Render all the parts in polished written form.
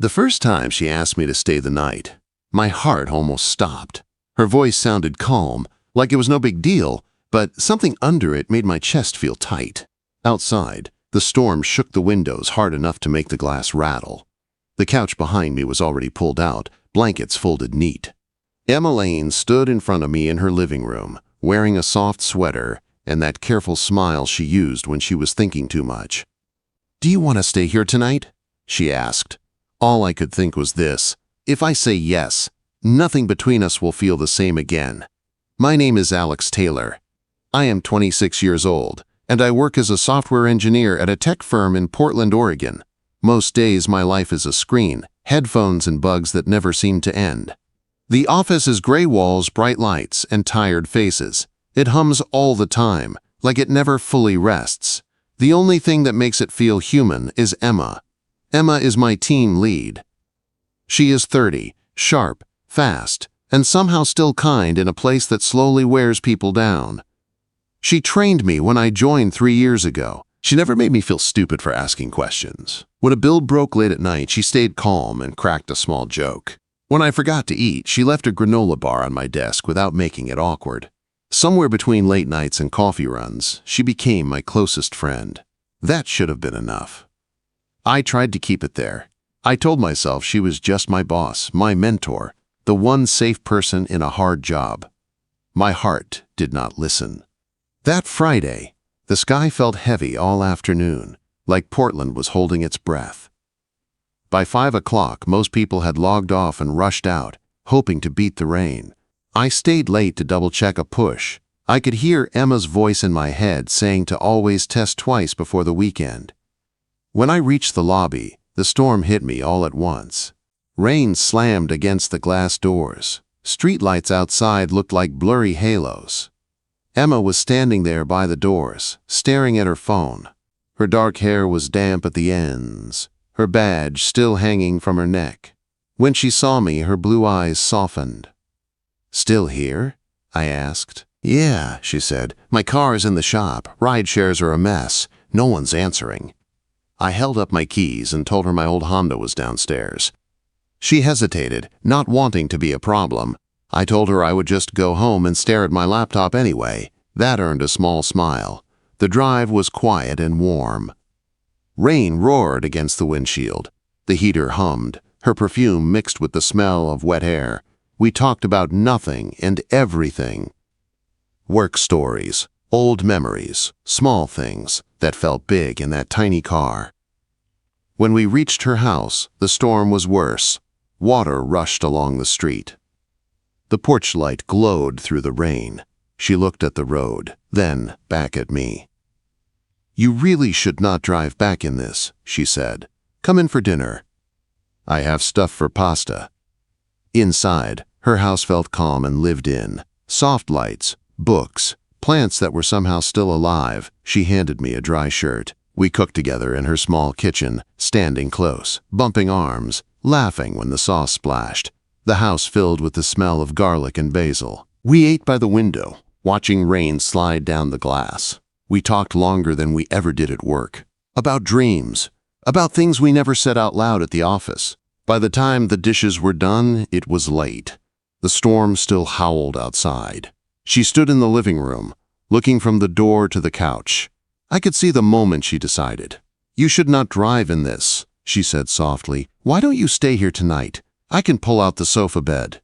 The first time she asked me to stay the night, my heart almost stopped. Her voice sounded calm, like it was no big deal, but something under it made my chest feel tight. Outside, the storm shook the windows hard enough to make the glass rattle. The couch behind me was already pulled out, blankets folded neat. Emma Lane stood in front of me in her living room, wearing a soft sweater and that careful smile she used when she was thinking too much. "Do you want to stay here tonight?" she asked. All I could think was this: if I say yes, nothing between us will feel the same again. My name is Alex Taylor. I am 26 years old, and I work as a software engineer at a tech firm in Portland, Oregon. Most days my life is a screen, headphones and bugs that never seem to end. The office is gray walls, bright lights, and tired faces. It hums all the time, like it never fully rests. The only thing that makes it feel human is Emma. Emma is my team lead. She is 30, sharp, fast, and somehow still kind in a place that slowly wears people down. She trained me when I joined 3 years ago. She never made me feel stupid for asking questions. When a bill broke late at night, she stayed calm and cracked a small joke. When I forgot to eat, she left a granola bar on my desk without making it awkward. Somewhere between late nights and coffee runs, she became my closest friend. That should have been enough. I tried to keep it there. I told myself she was just my boss, my mentor, the one safe person in a hard job. My heart did not listen. That Friday, the sky felt heavy all afternoon, like Portland was holding its breath. By 5 o'clock, most people had logged off and rushed out, hoping to beat the rain. I stayed late to double-check a push. I could hear Emma's voice in my head saying to always test twice before the weekend. When I reached the lobby, the storm hit me all at once. Rain slammed against the glass doors. Streetlights outside looked like blurry halos. Emma was standing there by the doors, staring at her phone. Her dark hair was damp at the ends, her badge still hanging from her neck. When she saw me, her blue eyes softened. "Still here?" I asked. "Yeah," she said. "My car is in the shop. Ride shares are a mess. No one's answering." I held up my keys and told her my old Honda was downstairs. She hesitated, not wanting to be a problem. I told her I would just go home and stare at my laptop anyway. That earned a small smile. The drive was quiet and warm. Rain roared against the windshield. The heater hummed, her perfume mixed with the smell of wet air. We talked about nothing and everything. Work stories, old memories, small things that felt big in that tiny car. When we reached her house, the storm was worse. Water rushed along the street. The porch light glowed through the rain. She looked at the road, then back at me. "You really should not drive back in this," she said. "Come in for dinner." "I have stuff for pasta." Inside, her house felt calm and lived in. Soft lights, books, plants that were somehow still alive. She handed me a dry shirt. We cooked together in her small kitchen, standing close, bumping arms, laughing when the sauce splashed. The house filled with the smell of garlic and basil. We ate by the window, watching rain slide down the glass. We talked longer than we ever did at work. About dreams, about things we never said out loud at the office. By the time the dishes were done, it was late. The storm still howled outside. She stood in the living room, looking from the door to the couch. I could see the moment she decided. "You should not drive in this," she said softly. "Why don't you stay here tonight? I can pull out the sofa bed."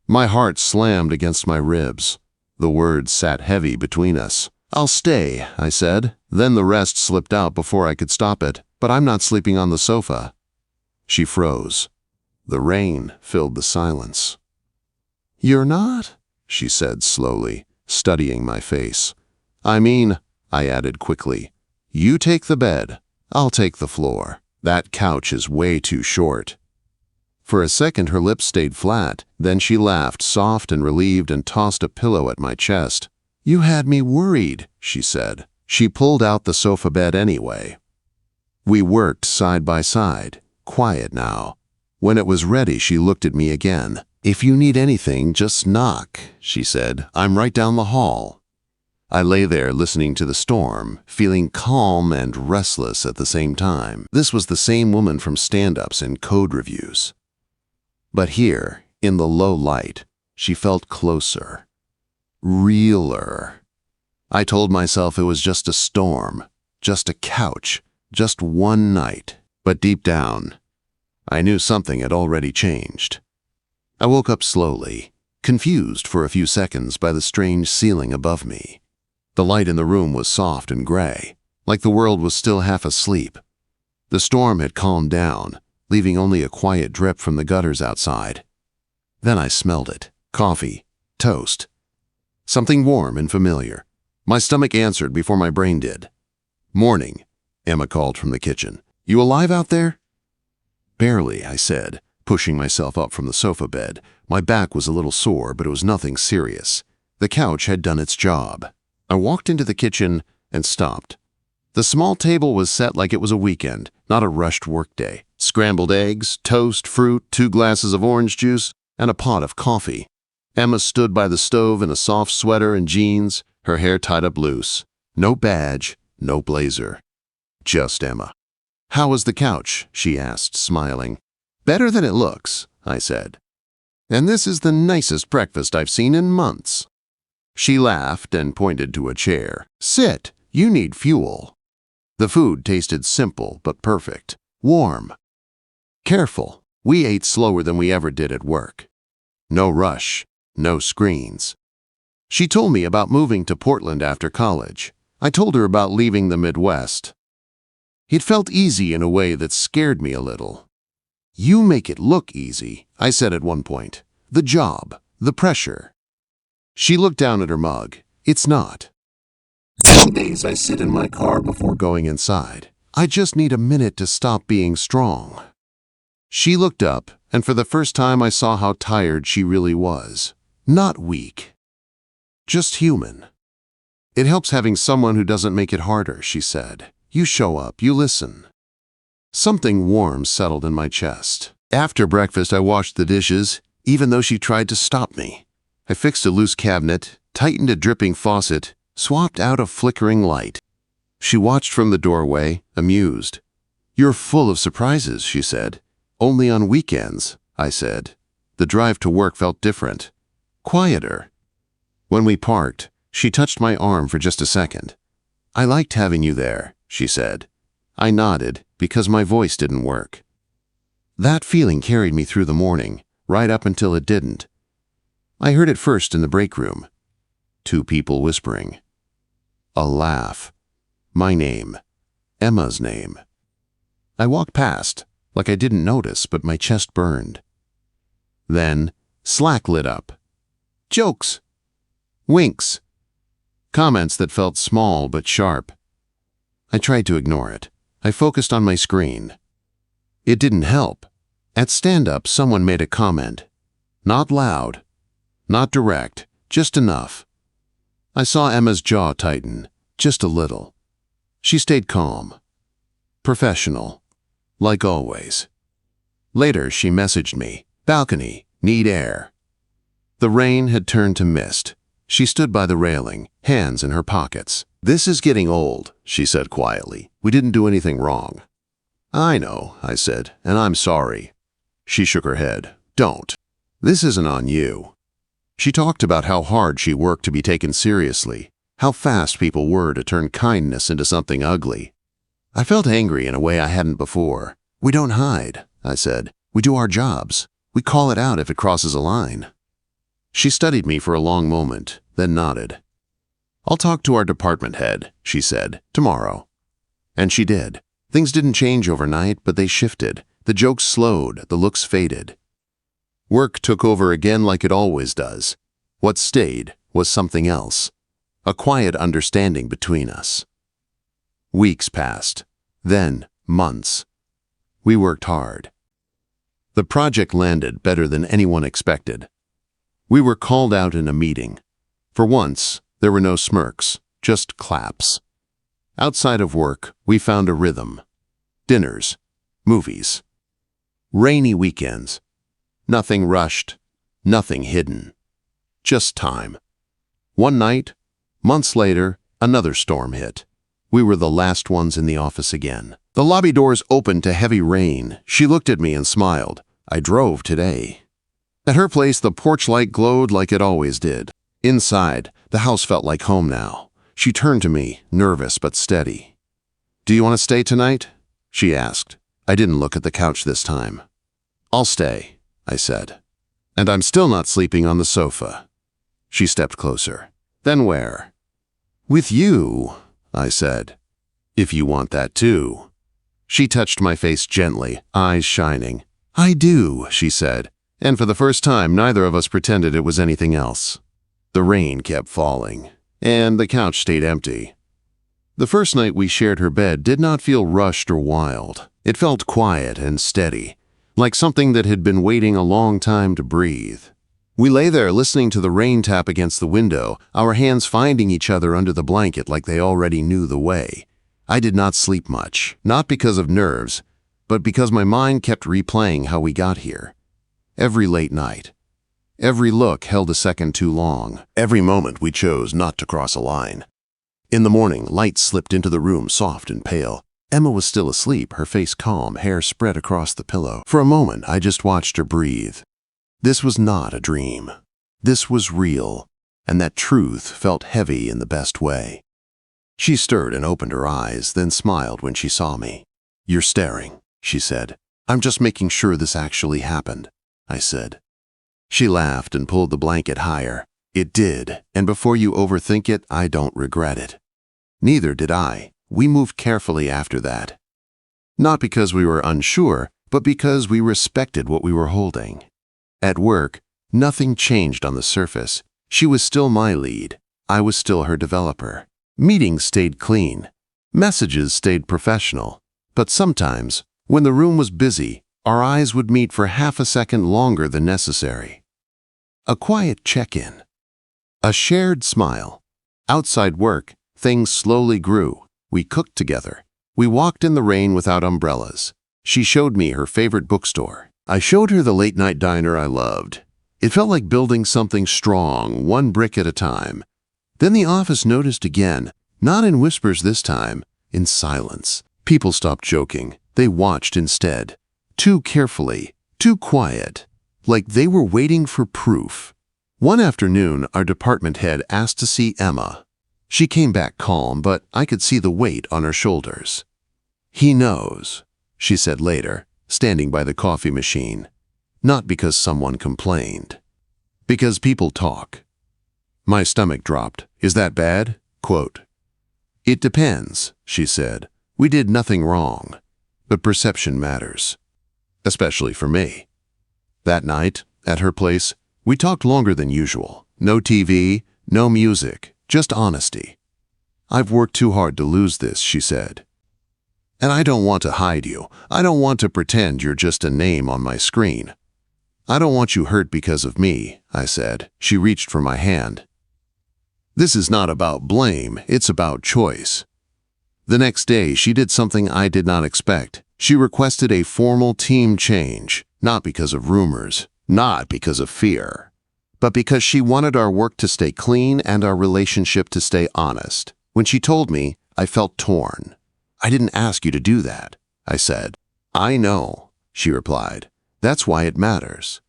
My heart slammed against my ribs. The words sat heavy between us. "I'll stay," I said. Then the rest slipped out before I could stop it. "But I'm not sleeping on the sofa." She froze. The rain filled the silence. "You're not?" she said slowly, studying my face. "I mean," I added quickly, "you take the bed, I'll take the floor. That couch is way too short." For a second her lips stayed flat, then she laughed, soft and relieved, and tossed a pillow at my chest. "You had me worried," she said. She pulled out the sofa bed anyway. We worked side by side, quiet now. When it was ready, she looked at me again. "If you need anything, just knock," she said. "I'm right down the hall." I lay there listening to the storm, feeling calm and restless at the same time. This was the same woman from stand-ups and code reviews. But here, in the low light, she felt closer, realer. I told myself it was just a storm, just a couch, just one night. But deep down, I knew something had already changed. I woke up slowly, confused for a few seconds by the strange ceiling above me. The light in the room was soft and gray, like the world was still half asleep. The storm had calmed down, leaving only a quiet drip from the gutters outside. Then I smelled it. Coffee. Toast. Something warm and familiar. My stomach answered before my brain did. "Morning," Emma called from the kitchen. "You alive out there?" "Barely," I said, pushing myself up from the sofa bed. My back was a little sore, but it was nothing serious. The couch had done its job. I walked into the kitchen and stopped. The small table was set like it was a weekend, not a rushed workday. Scrambled eggs, toast, fruit, 2 glasses of orange juice, and a pot of coffee. Emma stood by the stove in a soft sweater and jeans, her hair tied up loose. No badge, no blazer. Just Emma. "How was the couch?" she asked, smiling. "Better than it looks," I said. "And this is the nicest breakfast I've seen in months." She laughed and pointed to a chair. "Sit, you need fuel." The food tasted simple but perfect, warm. Careful, we ate slower than we ever did at work. No rush, no screens. She told me about moving to Portland after college. I told her about leaving the Midwest. It felt easy in a way that scared me a little. "You make it look easy," I said at one point. "The job, the pressure." She looked down at her mug. "It's not. Some days I sit in my car before going inside. I just need a minute to stop being strong." She looked up, and for the first time I saw how tired she really was. Not weak. Just human. "It helps having someone who doesn't make it harder," she said. "You show up, you listen." Something warm settled in my chest. After breakfast, I washed the dishes, even though she tried to stop me. I fixed a loose cabinet, tightened a dripping faucet, swapped out a flickering light. She watched from the doorway, amused. "You're full of surprises," she said. "Only on weekends," I said. The drive to work felt different. Quieter. When we parked, she touched my arm for just a second. "I liked having you there," she said. I nodded because my voice didn't work. That feeling carried me through the morning, right up until it didn't. I heard it first in the break room. 2 people whispering. A laugh. My name. Emma's name. I walked past, like I didn't notice, but my chest burned. Then, Slack lit up. Jokes. Winks. Comments that felt small but sharp. I tried to ignore it. I focused on my screen. It didn't help. At stand-up, someone made a comment. Not loud. Not direct. Just enough. I saw Emma's jaw tighten. Just a little. She stayed calm. Professional. Like always. Later, she messaged me. "Balcony. Need air." The rain had turned to mist. She stood by the railing, hands in her pockets. "This is getting old," she said quietly. "We didn't do anything wrong." "I know," I said, "and I'm sorry." She shook her head. "Don't. This isn't on you." She talked about how hard she worked to be taken seriously, how fast people were to turn kindness into something ugly. I felt angry in a way I hadn't before. "We don't hide," I said. "We do our jobs. We call it out if it crosses a line." She studied me for a long moment, then nodded. "I'll talk to our department head," she said, "tomorrow." And she did. Things didn't change overnight, but they shifted. The jokes slowed, the looks faded. Work took over again like it always does. What stayed was something else. A quiet understanding between us. Weeks passed. Then months. We worked hard. The project landed better than anyone expected. We were called out in a meeting. For once, there were no smirks, just claps. Outside of work, we found a rhythm. Dinners, movies, rainy weekends. Nothing rushed, nothing hidden. Just time. One night, Months later, another storm hit. We were the last ones in the office again. The lobby doors opened to heavy rain. She looked at me and smiled. I drove today. At her place, the porch light glowed like it always did. Inside, the house felt like home now. She turned to me, nervous but steady. "Do you want to stay tonight?" she asked. I didn't look at the couch this time. "I'll stay," I said. "And I'm still not sleeping on the sofa." She stepped closer. "Then where?" "With you," I said. "If you want that too." She touched my face gently, eyes shining. "I do," she said, and for the first time, neither of us pretended it was anything else. The rain kept falling, and the couch stayed empty. The first night we shared her bed did not feel rushed or wild. It felt quiet and steady, like something that had been waiting a long time to breathe. We lay there listening to the rain tap against the window, our hands finding each other under the blanket like they already knew the way. I did not sleep much, not because of nerves, but because my mind kept replaying how we got here. Every late night, every look held a second too long, every moment we chose not to cross a line. In the morning, light slipped into the room, soft and pale. Emma was still asleep, her face calm, hair spread across the pillow. For a moment, I just watched her breathe. This was not a dream. This was real, and that truth felt heavy in the best way. She stirred and opened her eyes, then smiled when she saw me. "You're staring," she said. "I'm just making sure this actually happened," I said. She laughed and pulled the blanket higher. "It did, and before you overthink it, I don't regret it." Neither did I. We moved carefully after that. Not because we were unsure, but because we respected what we were holding. At work, nothing changed on the surface. She was still my lead. I was still her developer. Meetings stayed clean. Messages stayed professional. But sometimes, when the room was busy, our eyes would meet for half a second longer than necessary. A quiet check-in. A shared smile. Outside work, things slowly grew. We cooked together. We walked in the rain without umbrellas. She showed me her favorite bookstore. I showed her the late-night diner I loved. It felt like building something strong, one brick at a time. Then the office noticed again, not in whispers this time, in silence. People stopped joking. They watched instead. Too carefully, too quiet, like they were waiting for proof. One afternoon, our department head asked to see Emma. She came back calm, but I could see the weight on her shoulders. "He knows," she said later, standing by the coffee machine. Not because someone complained. Because people talk. My stomach dropped. "Is that bad?" Quote. "It depends," she said. "We did nothing wrong. But perception matters. Especially for me." That night, at her place, we talked longer than usual. No TV, no music, just honesty. "I've worked too hard to lose this," she said. "And I don't want to hide you. I don't want to pretend you're just a name on my screen. I don't want you hurt because of me," I said. She reached for my hand. "This is not about blame, it's about choice." The next day, she did something I did not expect. She requested a formal team change, not because of rumors, not because of fear, but because she wanted our work to stay clean and our relationship to stay honest. When she told me, I felt torn. "I didn't ask you to do that," I said. "I know," she replied. "That's why it matters."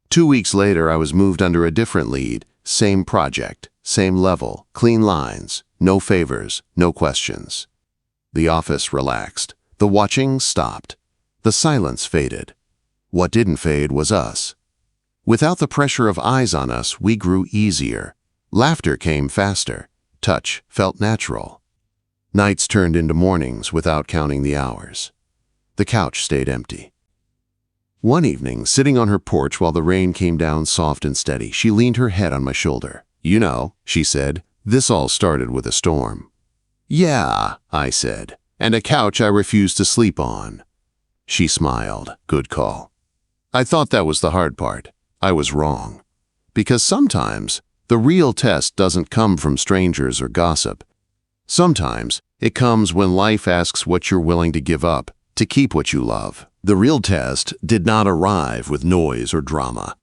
2 weeks later, I was moved under a different lead, same project, same level, clean lines, no favors, no questions. The office relaxed. The watching stopped. The silence faded. What didn't fade was us. Without the pressure of eyes on us, we grew easier. Laughter came faster. Touch felt natural. Nights turned into mornings without counting the hours. The couch stayed empty. One evening, sitting on her porch while the rain came down soft and steady, she leaned her head on my shoulder. "You know," she said, "this all started with a storm." "Yeah," I said, "and a couch I refused to sleep on." She smiled. "Good call." I thought that was the hard part. I was wrong. Because sometimes, the real test doesn't come from strangers or gossip. Sometimes, it comes when life asks what you're willing to give up to keep what you love. The real test did not arrive with noise or drama.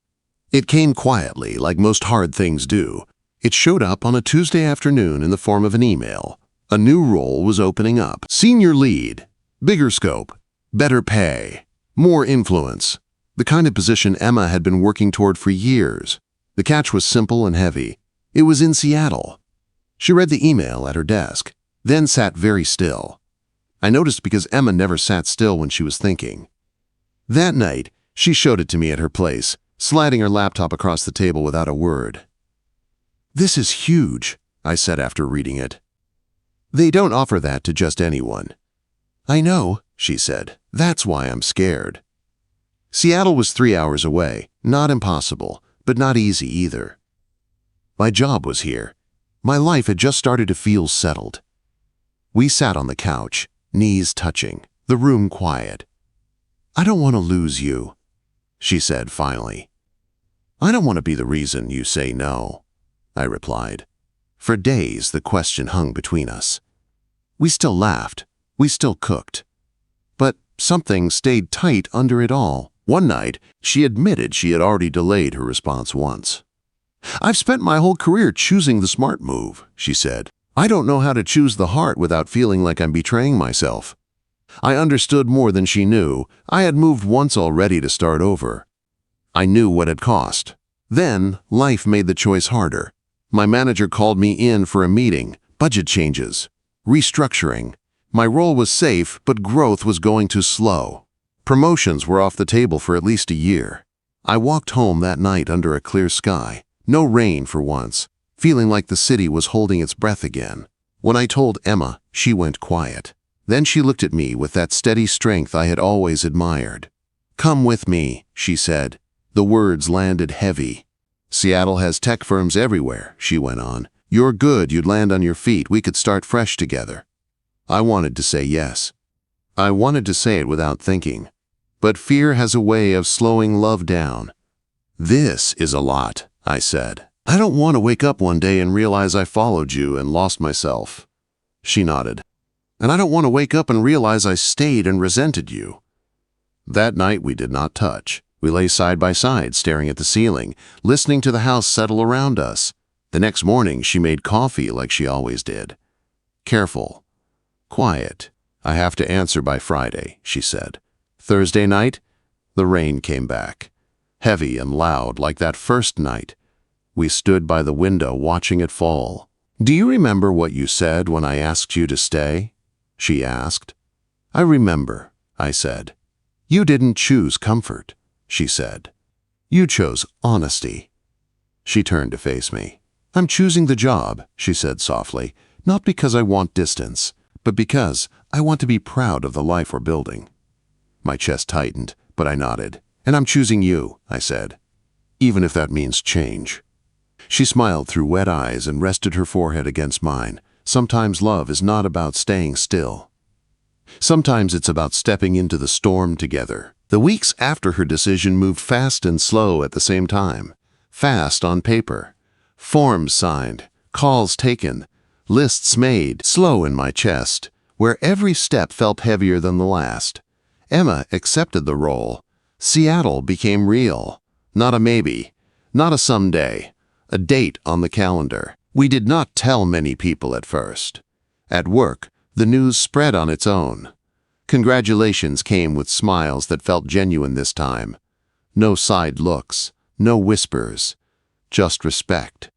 It came quietly, like most hard things do. It showed up on a Tuesday afternoon in the form of an email. A new role was opening up. Senior lead. Bigger scope. Better pay. More influence. The kind of position Emma had been working toward for years. The catch was simple and heavy. It was in Seattle. She read the email at her desk, then sat very still. I noticed because Emma never sat still when she was thinking. That night, she showed it to me at her place, sliding her laptop across the table without a word. "This is huge," I said after reading it. "They don't offer that to just anyone." "I know," she said. "That's why I'm scared." Seattle was 3 hours away, not impossible, but not easy either. My job was here. My life had just started to feel settled. We sat on the couch, knees touching, the room quiet. "I don't want to lose you," she said finally. "I don't want to be the reason you say no," I replied. For days, the question hung between us. We still laughed. We still cooked. But something stayed tight under it all. One night, she admitted she had already delayed her response once. "I've spent my whole career choosing the smart move," she said. "I don't know how to choose the heart without feeling like I'm betraying myself." I understood more than she knew. I had moved once already to start over. I knew what it cost. Then, life made the choice harder. My manager called me in for a meeting, budget changes, restructuring. My role was safe, but growth was going too slow. Promotions were off the table for at least a year. I walked home that night under a clear sky, no rain for once, feeling like the city was holding its breath again. When I told Emma, she went quiet. Then she looked at me with that steady strength I had always admired. "Come with me," she said. The words landed heavy. "Seattle has tech firms everywhere," she went on. "You're good, you'd land on your feet, we could start fresh together." I wanted to say yes. I wanted to say it without thinking. But fear has a way of slowing love down. "This is a lot," I said. "I don't want to wake up one day and realize I followed you and lost myself." She nodded. "And I don't want to wake up and realize I stayed and resented you." That night we did not touch. We lay side by side, staring at the ceiling, listening to the house settle around us. The next morning she made coffee like she always did. Careful. Quiet. "I have to answer by Friday," she said. Thursday night, the rain came back. Heavy and loud like that first night. We stood by the window watching it fall. "Do you remember what you said when I asked you to stay?" she asked. "I remember," I said. "You didn't choose comfort," she said. "You chose honesty." She turned to face me. "I'm choosing the job," she said softly, "not because I want distance, but because I want to be proud of the life we're building." My chest tightened, but I nodded. "And I'm choosing you," I said, "even if that means change." She smiled through wet eyes and rested her forehead against mine. Sometimes love is not about staying still. Sometimes it's about stepping into the storm together. The weeks after her decision moved fast and slow at the same time. Fast on paper. Forms signed, calls taken, lists made. Slow in my chest, where every step felt heavier than the last. Emma accepted the role. Seattle became real. Not a maybe, not a someday, a date on the calendar. We did not tell many people at first. At work, the news spread on its own. Congratulations came with smiles that felt genuine this time. No side looks, no whispers, just respect.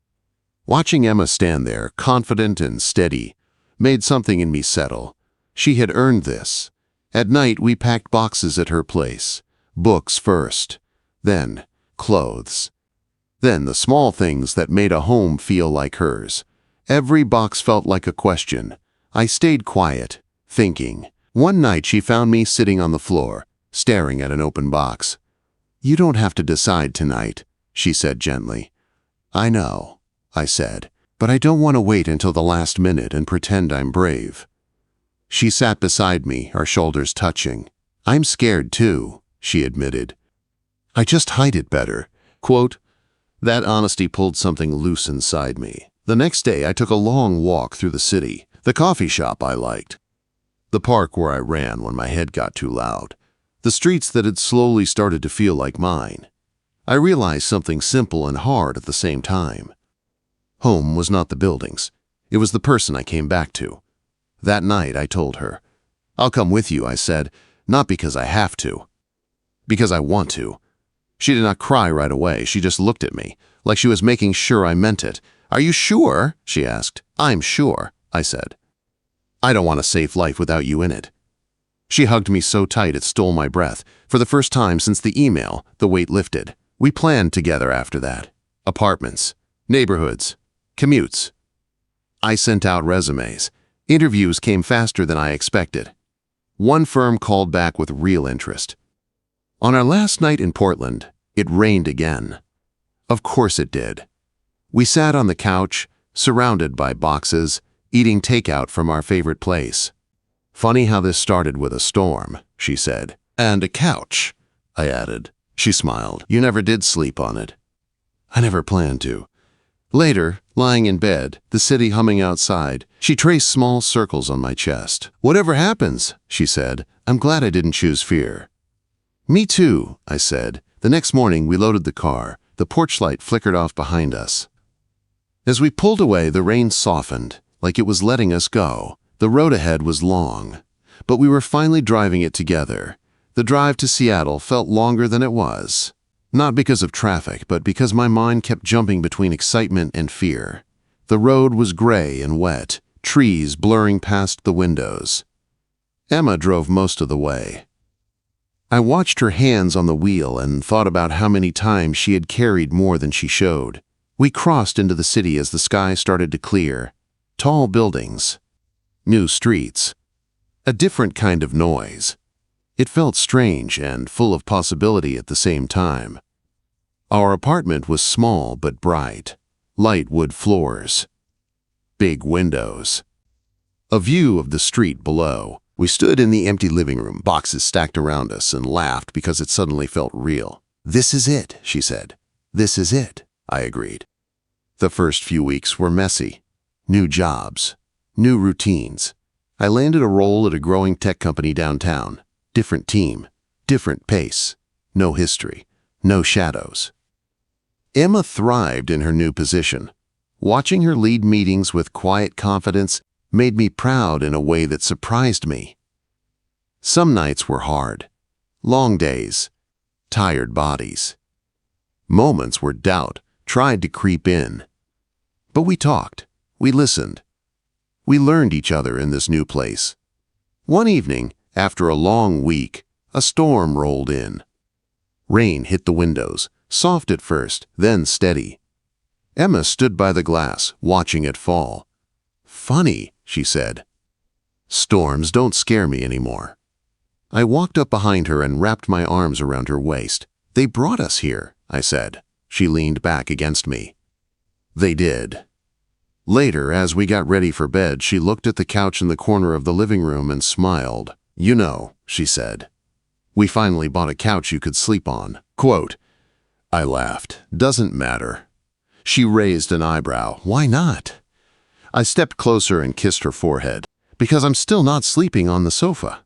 Watching Emma stand there, confident and steady, made something in me settle. She had earned this. At night, we packed boxes at her place. Books first, then clothes. Then the small things that made a home feel like hers. Every box felt like a question. I stayed quiet, thinking. One night she found me sitting on the floor, staring at an open box. "You don't have to decide tonight," she said gently. "I know," I said, "but I don't want to wait until the last minute and pretend I'm brave." She sat beside me, our shoulders touching. "I'm scared too," she admitted. "I just hide it better." Quote, that honesty pulled something loose inside me. The next day I took a long walk through the city, the coffee shop I liked, the park where I ran when my head got too loud, the streets that had slowly started to feel like mine. I realized something simple and hard at the same time. Home was not the buildings. It was the person I came back to. That night, I told her. "I'll come with you," I said, "not because I have to. Because I want to." She did not cry right away. She just looked at me, like she was making sure I meant it. "Are you sure?" she asked. "I'm sure," I said. "I don't want a safe life without you in it." She hugged me so tight it stole my breath. For the first time since the email, the weight lifted. We planned together after that. Apartments, neighborhoods, commutes. I sent out resumes. Interviews came faster than I expected. One firm called back with real interest. On our last night in Portland, it rained again. Of course it did. We sat on the couch, surrounded by boxes, eating takeout from our favorite place. "Funny how this started with a storm," she said. "And a couch," I added. She smiled. "You never did sleep on it." "I never planned to." Later, lying in bed, the city humming outside, she traced small circles on my chest. "Whatever happens," she said, "I'm glad I didn't choose fear." "Me too," I said. The next morning, we loaded the car. The porch light flickered off behind us. As we pulled away, the rain softened, like it was letting us go. The road ahead was long, but we were finally driving it together. The drive to Seattle felt longer than it was. Not because of traffic, but because my mind kept jumping between excitement and fear. The road was gray and wet, trees blurring past the windows. Emma drove most of the way. I watched her hands on the wheel and thought about how many times she had carried more than she showed. We crossed into the city as the sky started to clear. Tall buildings. New streets. A different kind of noise. It felt strange and full of possibility at the same time. Our apartment was small but bright. Light wood floors. Big windows. A view of the street below. We stood in the empty living room, boxes stacked around us, and laughed because it suddenly felt real. "This is it," she said. "This is it," I agreed. The first few weeks were messy. New jobs. New routines. I landed a role at a growing tech company downtown. Different team. Different pace. No history. No shadows. Emma thrived in her new position. Watching her lead meetings with quiet confidence made me proud in a way that surprised me. Some nights were hard. Long days. Tired bodies. Moments where doubt tried to creep in. But we talked. We listened. We learned each other in this new place. One evening, after a long week, a storm rolled in. Rain hit the windows, soft at first, then steady. Emma stood by the glass, watching it fall. "Funny," she said. "Storms don't scare me anymore." I walked up behind her and wrapped my arms around her waist. "They brought us here," I said. She leaned back against me. "They did." Later, as we got ready for bed, she looked at the couch in the corner of the living room and smiled. "You know," she said, "we finally bought a couch you could sleep on." Quote. I laughed. "Doesn't matter." She raised an eyebrow. "Why not?" I stepped closer and kissed her forehead. "Because I'm still not sleeping on the sofa."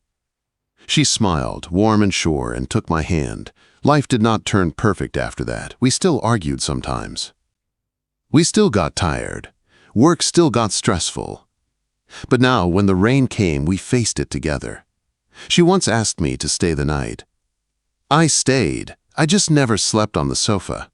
She smiled, warm and sure, and took my hand. Life did not turn perfect after that. We still argued sometimes. We still got tired. Work still got stressful. But now, when the rain came, we faced it together. She once asked me to stay the night. I stayed. I just never slept on the sofa.